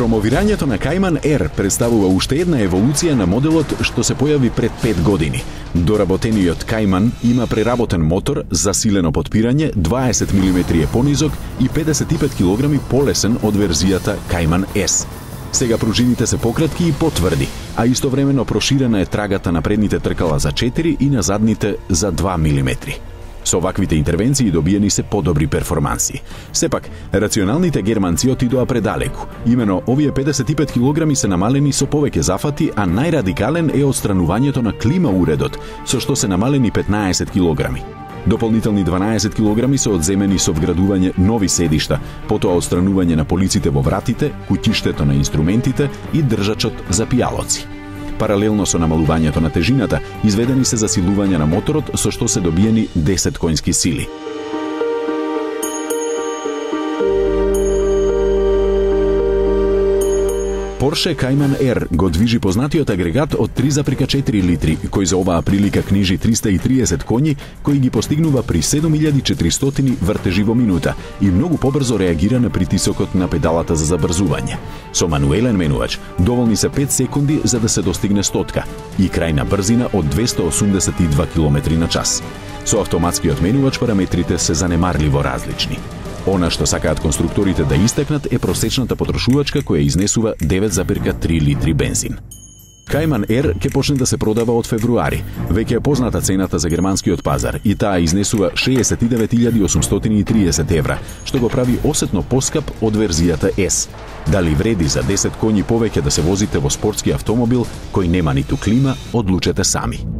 Промовирањето на Cayman Air представува уште една еволуција на моделот што се појави пред 5 години. Доработениот Cayman има преработен мотор, засилено потпирање, 20 мм е понизок и 55 кг полесен од верзијата Cayman S. Сега пружините се пократки и потврди, а истовремено проширена е трагата на предните тркала за 4 и на задните за 2 мм. Со ваквите интервенции добиени се подобри перформанси. Сепак, рационалните германци отидоа предалеку. Имено, овие 55 кг се намалени со повеќе зафати, а најрадикален е отстранувањето на клима уредот, со што се намалени 15 кг. Дополнителни 12 кг се одземени со вградување нови седишта, потоа отстранување на полиците во вратите, куќиштето на инструментите и држачот за пијалоци. Паралелно со намалувањето на тежината, изведени се засилување на моторот со што се добиени 10 коњски сили. Porsche Cayman Air го движи познатиот агрегат од 3,4 литри, кој за оваа прилика книжи 330 коњи, кои ги постигнува при 7400 вртежи во минута и многу побрзо реагира на притисокот на педалата за забрзување. Со мануелен менувач доволни се 5 секунди за да се достигне стотка и крајна брзина од 282 км на час. Со автоматскиот менувач параметрите се занемарливо различни. Она што сакаат конструкторите да истакнат е просечната потрошувачка која изнесува 9,3 литри бензин. Cayman Air ќе почне да се продава од февруари. Веќе е позната цената за германскиот пазар и таа изнесува 69.830 евра, што го прави осетно поскап од верзијата S. Дали вреди за 10 коњи повеќе да се возите во спортски автомобил кој нема ниту клима, одлучете сами.